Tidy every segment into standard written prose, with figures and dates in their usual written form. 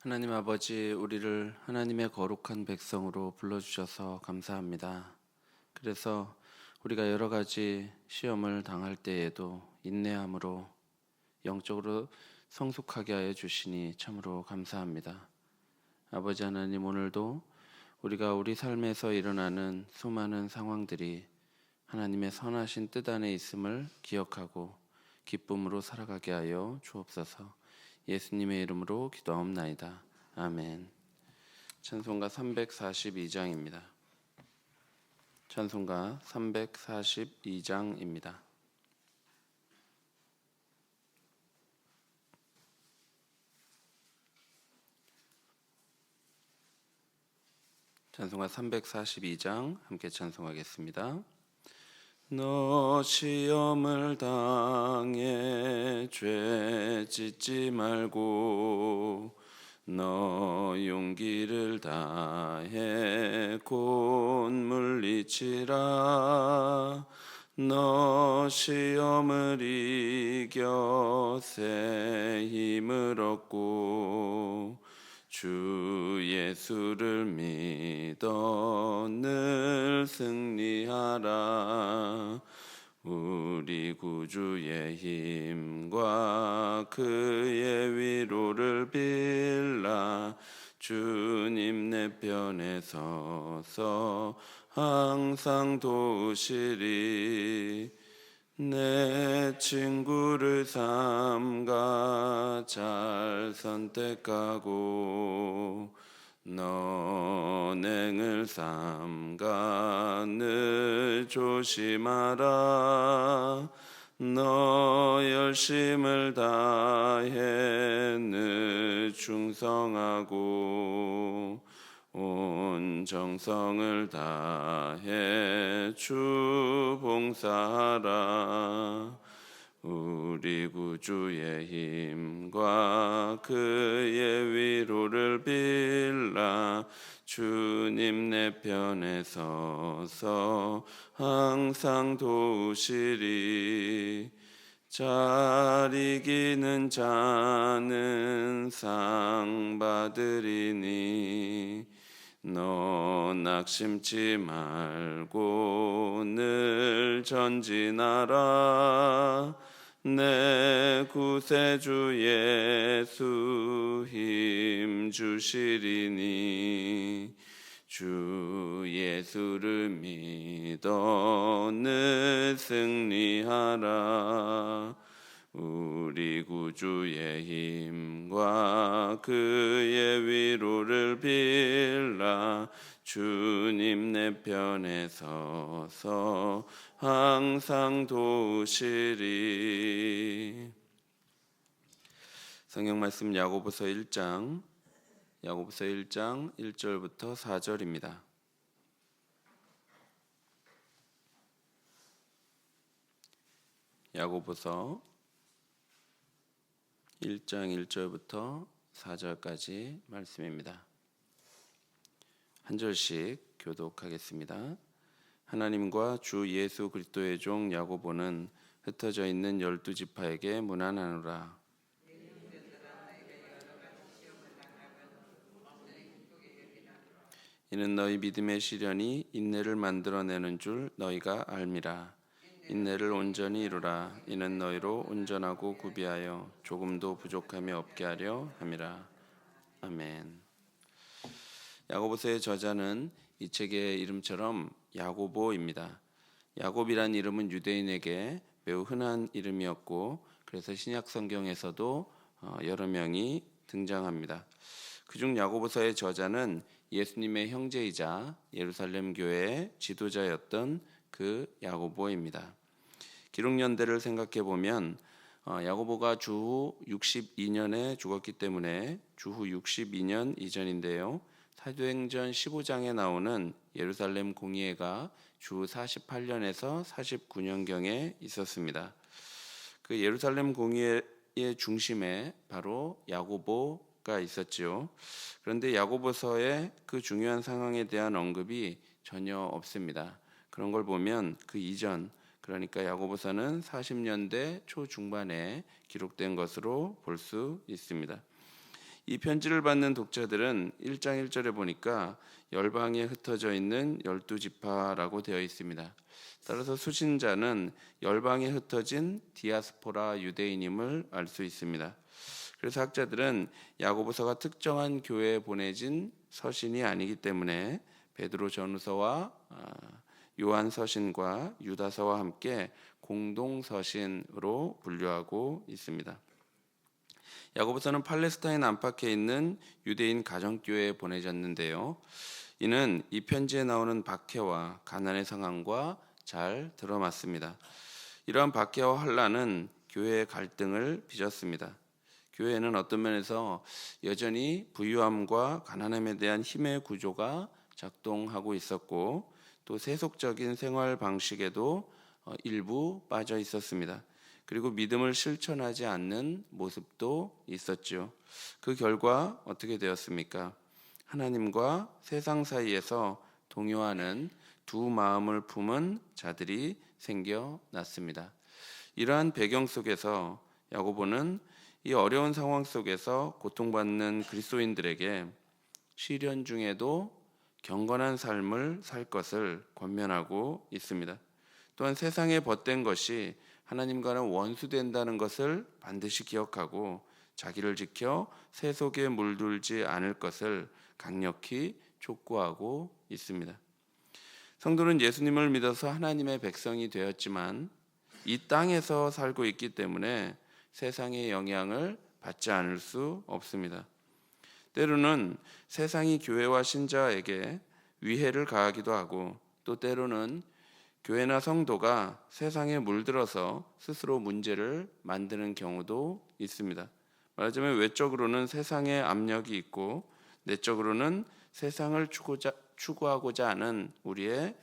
하나님 아버지, 우리를 하나님의 거룩한 백성으로 불러주셔서 감사합니다. 그래서 우리가 여러 가지 시험을 당할 때에도 인내함으로 영적으로 성숙하게 하여 주시니 참으로 감사합니다. 아버지 하나님, 오늘도 우리가 우리 삶에서 일어나는 수많은 상황들이 하나님의 선하신 뜻 안에 있음을 기억하고 기쁨으로 살아가게 하여 주옵소서. 예수님의 이름으로 기도하옵나이다. 아멘. 찬송가 342장입니다. 찬송가 342장입니다. 찬송가 342장 함께 찬송하겠습니다. 너 시험을 당해 죄 짓지 말고 너 용기를 다해 곧 물리치라. 너 시험을 이겨 새 힘을 얻고 주 예수를 믿어 늘 승리하라. 우리 구주의 힘과 그의 위로를 빌라. 주님 내 편에 서서 항상 도우시리. 내 친구를 삼가 잘 선택하고 너행을 삼가 늘 조심하라. 너 열심을 다해 늘 충성하고 온 정성을 다해 주 봉사하라. 우리 구주의 힘과 그의 위로를 빌라. 주님 내 편에 서서 항상 도우시리. 잘 이기는 자는 상 받으리니 너 낙심치 말고 늘 전진하라. 내 구세주 예수 힘 주시리니 주 예수를 믿어 늘 승리하라. 우리 구주의 힘과 그의 위로를 빌라. 주님 내 편에 서서 항상 도우시리. 성경 말씀 야고보서 1장 1절부터 4절입니다. 야고보서 1장 1절부터 4절까지 말씀입니다. 한 절씩 교독하겠습니다. 하나님과 주 예수 그리스도의 종 야고보는 흩어져 있는 12지파에게 문안하노라. 이는 너희 믿음의 시련이 인내를 만들어내는 줄 너희가 알미라. 인내를 온전히 이루라. 이는 너희로 온전하고 구비하여 조금도 부족함이 없게 하려 함이라. 아멘. 야고보서의 저자는 이 책의 이름처럼 야고보입니다. 야곱이란 이름은 유대인에게 매우 흔한 이름이었고 그래서 신약 성경에서도 여러 명이 등장합니다. 그중 야고보서의 저자는 예수님의 형제이자 예루살렘 교회의 지도자였던 그 야고보입니다. 기록 연대를 생각해 보면 야고보가 주후 62년에 죽었기 때문에 주후 62년 이전인데요. 사도행전 15장에 나오는 예루살렘 공의회가 주후 48년에서 49년경에 있었습니다. 그 예루살렘 공의회의 중심에 바로 야고보가 있었죠. 그런데 야고보서에 그 중요한 상황에 대한 언급이 전혀 없습니다. 그런 걸 보면 그 이전, 그러니까 야고보서는 40년대 초중반에 기록된 것으로 볼 수 있습니다. 이 편지를 받는 독자들은 1장 1절에 보니까 열방에 흩어져 있는 12지파라고 되어 있습니다. 따라서 수신자는 열방에 흩어진 디아스포라 유대인임을 알 수 있습니다. 그래서 학자들은 야고보서가 특정한 교회에 보내진 서신이 아니기 때문에 베드로 전후서와 요한 서신과 유다서와 함께 공동 서신으로 분류하고 있습니다. 야고보서는 팔레스타인 안팎에 있는 유대인 가정교회에 보내졌는데요. 이는 이 편지에 나오는 박해와 가난의 상황과 잘 들어맞습니다. 이러한 박해와 환난은 교회의 갈등을 빚었습니다. 교회는 어떤 면에서 여전히 부유함과 가난함에 대한 힘의 구조가 작동하고 있었고 또 세속적인 생활 방식에도 일부 빠져 있었습니다. 그리고 믿음을 실천하지 않는 모습도 있었죠. 그 결과 어떻게 되었습니까? 하나님과 세상 사이에서 동요하는 두 마음을 품은 자들이 생겨났습니다. 이러한 배경 속에서 야고보는 이 어려운 상황 속에서 고통받는 그리스도인들에게 시련 중에도 경건한 삶을 살 것을 권면하고 있습니다. 또한 세상에 벗된 것이 하나님과는 원수된다는 것을 반드시 기억하고 자기를 지켜 세속에 물들지 않을 것을 강력히 촉구하고 있습니다. 성도는 예수님을 믿어서 하나님의 백성이 되었지만 이 땅에서 살고 있기 때문에 세상의 영향을 받지 않을 수 없습니다. 때로는 세상이 교회와 신자에게 위해를 가하기도 하고 또 때로는 교회나 성도가 세상에 물들어서 스스로 문제를 만드는 경우도 있습니다. 말하자면 외적으로는 세상의 압력이 있고 내적으로는 세상을 추구하고자 하는 우리의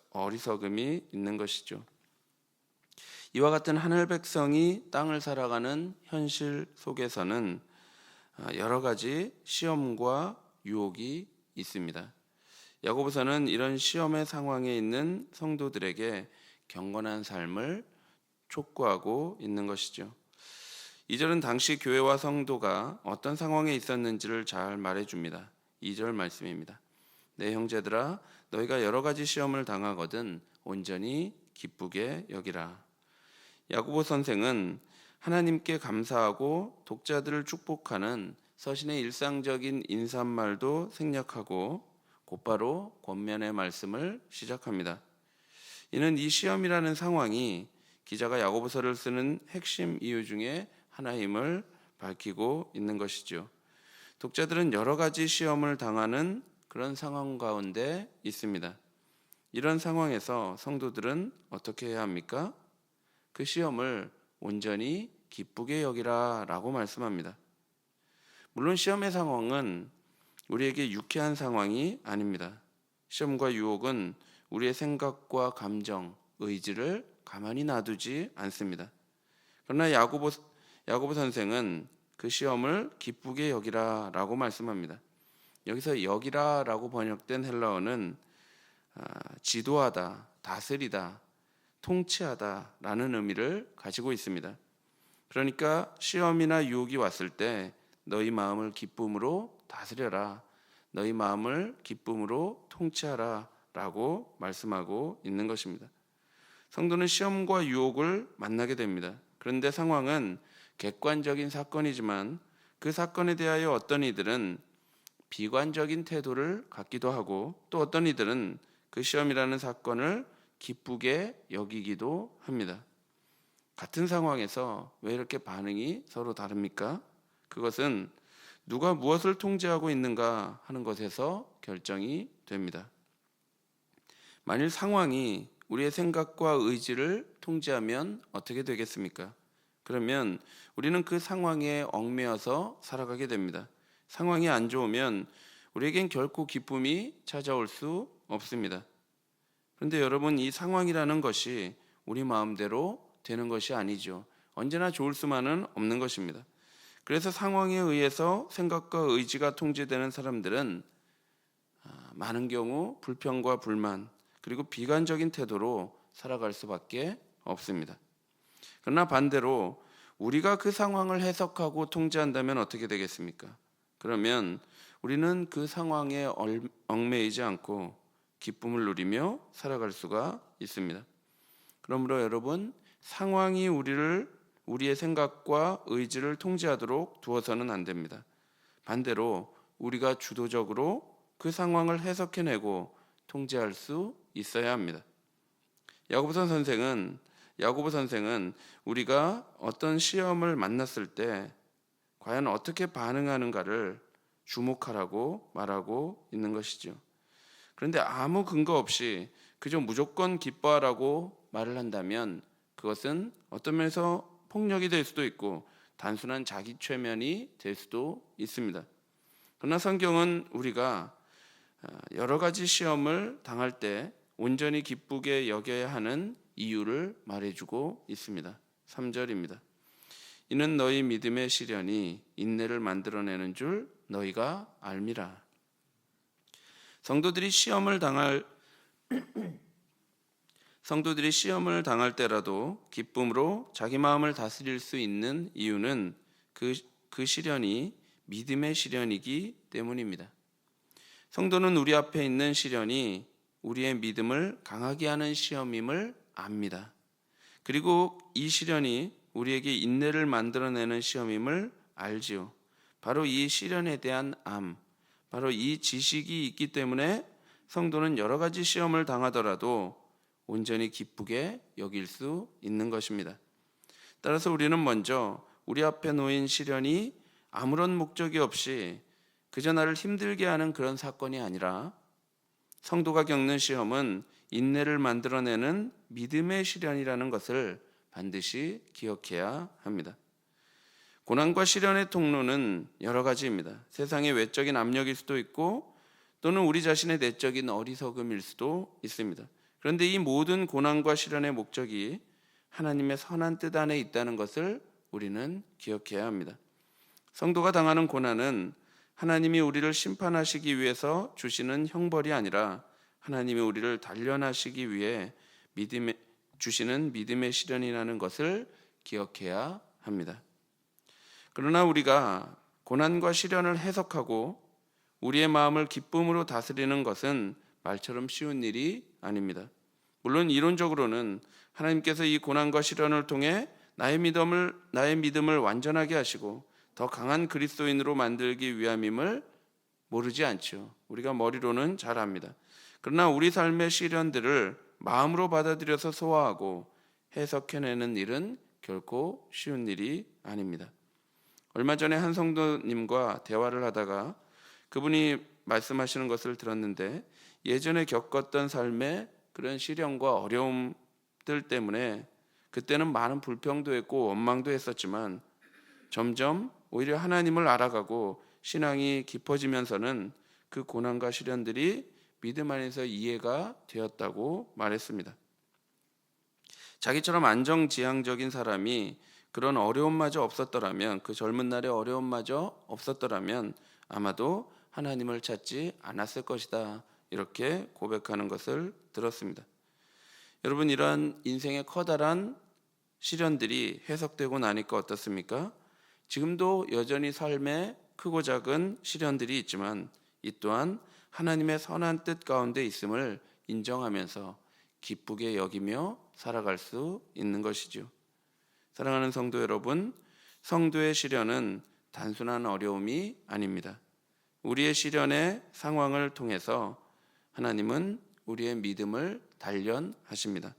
어리석음이 있는 것이죠. 이와 같은 하늘 백성이 땅을 살아가는 현실 속에서는 여러 가지 시험과 유혹이 있습니다. 야고보서는 이런 시험의 상황에 있는 성도들에게 경건한 삶을 촉구하고 있는 것이죠. 2절은 당시 교회와 성도가 어떤 상황에 있었는지를 잘 말해줍니다. 2절 말씀입니다. 내 형제들아 너희가 여러 가지 시험을 당하거든 온전히 기쁘게 여기라. 야고보 선생은 하나님께 감사하고 독자들을 축복하는 서신의 일상적인 인사말도 생략하고 곧바로 권면의 말씀을 시작합니다. 이는 이 시험이라는 상황이 기자가 야고보서를 쓰는 핵심 이유 중에 하나임을 밝히고 있는 것이죠. 독자들은 여러 가지 시험을 당하는 그런 상황 가운데 있습니다. 이런 상황에서 성도들은 어떻게 해야 합니까? 그 시험을 온전히 기쁘게 여기라 라고 말씀합니다. 물론 시험의 상황은 우리에게 유쾌한 상황이 아닙니다. 시험과 유혹은 우리의 생각과 감정, 의지를 가만히 놔두지 않습니다. 그러나 야고보 선생은 그 시험을 기쁘게 여기라 라고 말씀합니다. 여기서 여기라 라고 번역된 헬라어는 지도하다, 다스리다, 통치하다 라는 의미를 가지고 있습니다. 그러니까 시험이나 유혹이 왔을 때 너희 마음을 기쁨으로 다스려라, 너희 마음을 기쁨으로 통치하라 라고 말씀하고 있는 것입니다. 성도는 시험과 유혹을 만나게 됩니다. 그런데 상황은 객관적인 사건이지만 그 사건에 대하여 어떤 이들은 비관적인 태도를 갖기도 하고 또 어떤 이들은 그 시험이라는 사건을 기쁘게 여기기도 합니다. 같은 상황에서 왜 이렇게 반응이 서로 다릅니까? 그것은 누가 무엇을 통제하고 있는가 하는 것에서 결정이 됩니다. 만일 상황이 우리의 생각과 의지를 통제하면 어떻게 되겠습니까? 그러면 우리는 그 상황에 얽매여서 살아가게 됩니다. 상황이 안 좋으면 우리에겐 결코 기쁨이 찾아올 수 없습니다. 그런데 여러분, 이 상황이라는 것이 우리 마음대로 되는 것이 아니죠. 언제나 좋을 수만은 없는 것입니다. 그래서 상황에 의해서 생각과 의지가 통제되는 사람들은 많은 경우 불평과 불만 그리고 비관적인 태도로 살아갈 수밖에 없습니다. 그러나 반대로 우리가 그 상황을 해석하고 통제한다면 어떻게 되겠습니까? 그러면 우리는 그 상황에 얽매이지 않고 기쁨을 누리며 살아갈 수가 있습니다. 그러므로 여러분, 상황이 우리의 생각과 의지를 통제하도록 두어서는 안 됩니다. 반대로 우리가 주도적으로 그 상황을 해석해내고 통제할 수 있어야 합니다. 야고보 선생은 우리가 어떤 시험을 만났을 때 과연 어떻게 반응하는가를 주목하라고 말하고 있는 것이죠. 그런데 아무 근거 없이 그저 무조건 기뻐하라고 말을 한다면 그것은 어떤 면에서 폭력이 될 수도 있고 단순한 자기 최면이 될 수도 있습니다. 그러나 성경은 우리가 여러 가지 시험을 당할 때 온전히 기쁘게 여겨야 하는 이유를 말해주고 있습니다. 3절입니다. 이는 너희 믿음의 시련이 인내를 만들어내는 줄 너희가 알미라. 성도들이 시험을 당할 때라도 기쁨으로 자기 마음을 다스릴 수 있는 이유는 그 시련이 믿음의 시련이기 때문입니다. 성도는 우리 앞에 있는 시련이 우리의 믿음을 강하게 하는 시험임을 압니다. 그리고 이 시련이 우리에게 인내를 만들어내는 시험임을 알지요. 바로 이 시련에 대한 바로 이 지식이 있기 때문에 성도는 여러 가지 시험을 당하더라도 온전히 기쁘게 여길 수 있는 것입니다. 따라서 우리는 먼저 우리 앞에 놓인 시련이 아무런 목적이 없이 그저 나를 힘들게 하는 그런 사건이 아니라 성도가 겪는 시험은 인내를 만들어내는 믿음의 시련이라는 것을 반드시 기억해야 합니다. 고난과 시련의 통로는 여러 가지입니다. 세상의 외적인 압력일 수도 있고 또는 우리 자신의 내적인 어리석음일 수도 있습니다. 그런데 이 모든 고난과 시련의 목적이 하나님의 선한 뜻 안에 있다는 것을 우리는 기억해야 합니다. 성도가 당하는 고난은 하나님이 우리를 심판하시기 위해서 주시는 형벌이 아니라 하나님이 우리를 단련하시기 위해 주시는 믿음의 시련이라는 것을 기억해야 합니다. 그러나 우리가 고난과 시련을 해석하고 우리의 마음을 기쁨으로 다스리는 것은 말처럼 쉬운 일이 아닙니다. 물론 이론적으로는 하나님께서 이 고난과 시련을 통해 나의 믿음을 완전하게 하시고 더 강한 그리스도인으로 만들기 위함임을 모르지 않죠. 우리가 머리로는 잘 압니다. 그러나 우리 삶의 시련들을 마음으로 받아들여서 소화하고 해석해내는 일은 결코 쉬운 일이 아닙니다. 얼마 전에 한 성도님과 대화를 하다가 그분이 말씀하시는 것을 들었는데 예전에 겪었던 삶의 그런 시련과 어려움들 때문에 그때는 많은 불평도 했고 원망도 했었지만 점점 오히려 하나님을 알아가고 신앙이 깊어지면서는 그 고난과 시련들이 믿음 안에서 이해가 되었다고 말했습니다. 자기처럼 안정지향적인 사람이 그런 어려움마저 없었더라면, 그 젊은 날의 어려움마저 없었더라면 아마도 하나님을 찾지 않았을 것이다, 이렇게 고백하는 것을 들었습니다. 여러분, 이러한 인생의 커다란 시련들이 해석되고 나니까 어떻습니까? 지금도 여전히 삶에 크고 작은 시련들이 있지만 이 또한 하나님의 선한 뜻 가운데 있음을 인정하면서 기쁘게 여기며 살아갈 수 있는 것이죠. 사랑하는 성도 여러분, 성도의 시련은 단순한 어려움이 아닙니다. 우리의 시련의 상황을 통해서 하나님은 우리의 믿음을 단련하십니다.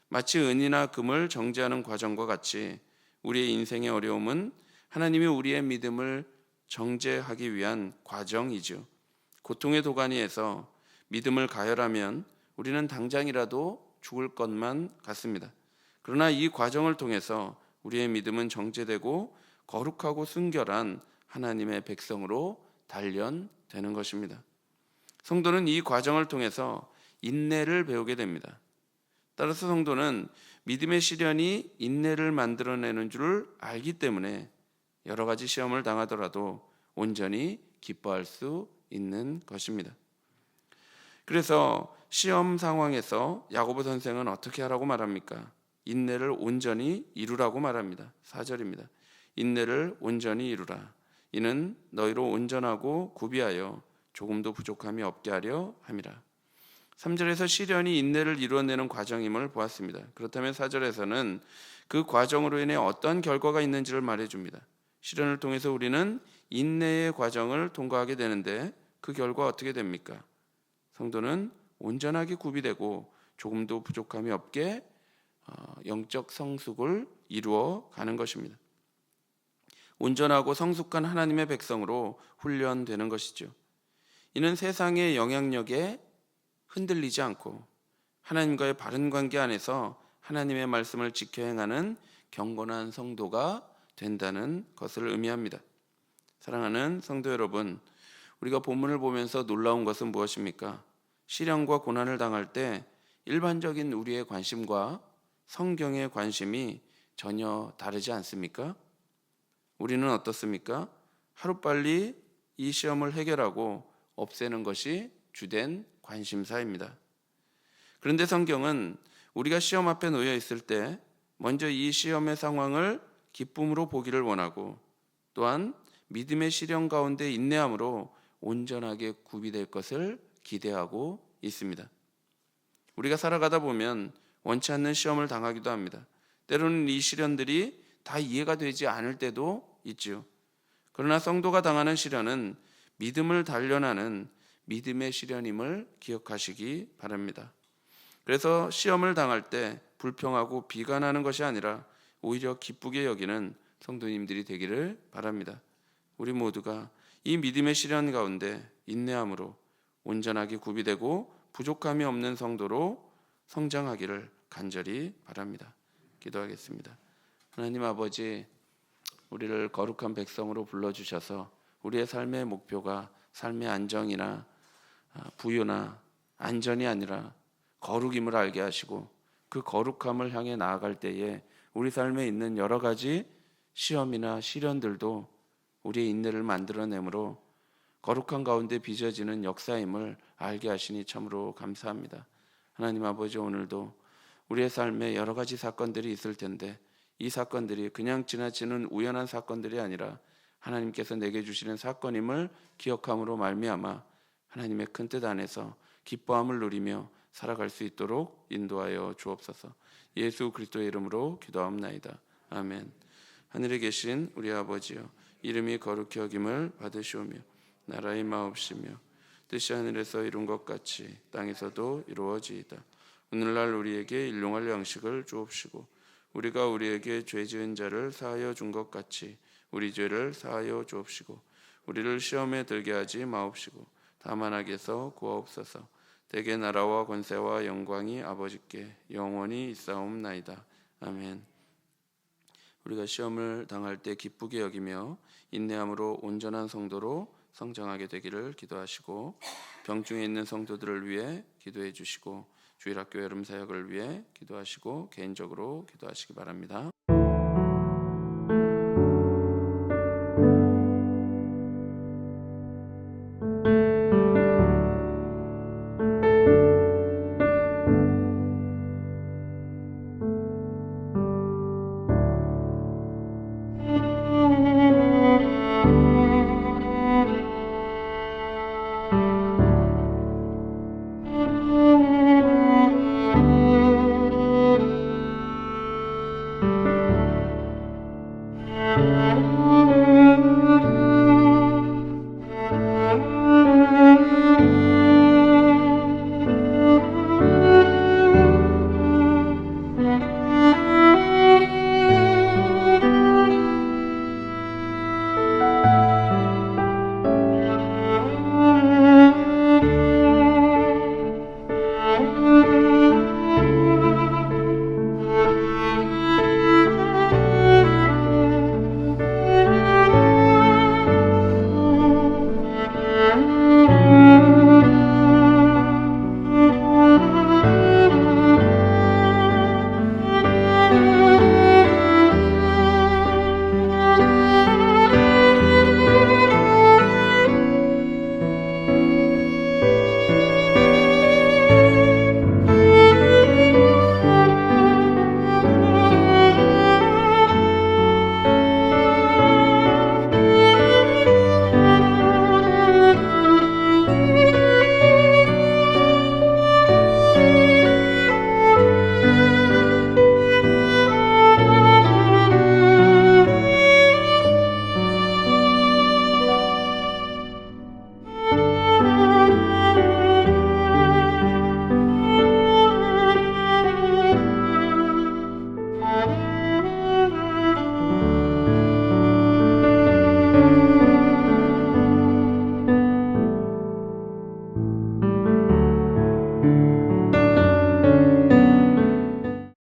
마치 은이나 금을 정제하는 과정과 같이 우리의 인생의 어려움은 하나님이 우리의 믿음을 정제하기 위한 과정이죠. 고통의 도가니에서 믿음을 가열하면 우리는 당장이라도 죽을 것만 같습니다. 그러나 이 과정을 통해서 우리의 믿음은 정제되고 거룩하고 순결한 하나님의 백성으로 단련되는 것입니다. 성도는 이 과정을 통해서 인내를 배우게 됩니다. 따라서 성도는 믿음의 시련이 인내를 만들어내는 줄 알기 때문에 여러 가지 시험을 당하더라도 온전히 기뻐할 수 있는 것입니다. 그래서 시험 상황에서 야고보 선생은 어떻게 하라고 말합니까? 인내를 온전히 이루라고 말합니다. 4절입니다. 인내를 온전히 이루라. 이는 너희로 온전하고 구비하여 조금도 부족함이 없게 하려 함이라. 3절에서 시련이 인내를 이루어내는 과정임을 보았습니다. 그렇다면 4절에서는 그 과정으로 인해 어떤 결과가 있는지를 말해줍니다. 시련을 통해서 우리는 인내의 과정을 통과하게 되는데 그 결과 어떻게 됩니까? 성도는 온전하게 구비되고 조금도 부족함이 없게 영적 성숙을 이루어 가는 것입니다. 온전하고 성숙한 하나님의 백성으로 훈련되는 것이죠. 이는 세상의 영향력에 흔들리지 않고 하나님과의 바른 관계 안에서 하나님의 말씀을 지켜 행하는 경건한 성도가 된다는 것을 의미합니다. 사랑하는 성도 여러분, 우리가 본문을 보면서 놀라운 것은 무엇입니까? 시련과 고난을 당할 때 일반적인 우리의 관심과 성경의 관심이 전혀 다르지 않습니까? 우리는 어떻습니까? 하루빨리 이 시험을 해결하고 없애는 것이 주된 관심사입니다. 그런데 성경은 우리가 시험 앞에 놓여 있을 때 먼저 이 시험의 상황을 기쁨으로 보기를 원하고 또한 믿음의 시련 가운데 인내함으로 온전하게 구비될 것을 기대하고 있습니다. 우리가 살아가다 보면 원치 않는 시험을 당하기도 합니다. 때로는 이 시련들이 다 이해가 되지 않을 때도 있죠. 그러나 성도가 당하는 시련은 믿음을 단련하는 믿음의 시련임을 기억하시기 바랍니다. 그래서 시험을 당할 때 불평하고 비관하는 것이 아니라 오히려 기쁘게 여기는 성도님들이 되기를 바랍니다. 우리 모두가 이 믿음의 시련 가운데 인내함으로 온전하게 구비되고 부족함이 없는 성도로 성장하기를 간절히 바랍니다. 기도하겠습니다. 하나님 아버지, 우리를 거룩한 백성으로 불러주셔서 우리의 삶의 목표가 삶의 안정이나 부유나 안전이 아니라 거룩임을 알게 하시고 그 거룩함을 향해 나아갈 때에 우리 삶에 있는 여러 가지 시험이나 시련들도 우리의 인내를 만들어내므로 거룩한 가운데 빚어지는 역사임을 알게 하시니 참으로 감사합니다. 하나님 아버지, 오늘도 우리의 삶에 여러 가지 사건들이 있을 텐데 이 사건들이 그냥 지나치는 우연한 사건들이 아니라 하나님께서 내게 주시는 사건임을 기억함으로 말미암아 하나님의 큰 뜻 안에서 기뻐함을 누리며 살아갈 수 있도록 인도하여 주옵소서. 예수 그리스도의 이름으로 기도하옵나이다. 아멘. 하늘에 계신 우리 아버지여, 이름이 거룩히 여김을 받으시오며 나라의 마옵시며 뜻이 하늘에서 이룬 것 같이 땅에서도 이루어지이다. 오늘날 우리에게 일용할 양식을 주옵시고 우리가 우리에게 죄 지은 자를 사하여 준 것 같이 우리 죄를 사하여 주옵시고 우리를 시험에 들게 하지 마옵시고 다만 악에서 구하옵소서. 대개 나라와 권세와 영광이 아버지께 영원히 있사옵나이다. 아멘. 우리가 시험을 당할 때 기쁘게 여기며 인내함으로 온전한 성도로 성장하게 되기를 기도하시고 병중에 있는 성도들을 위해 기도해 주시고 주일학교 여름 사역을 위해 기도하시고 개인적으로 기도하시기 바랍니다.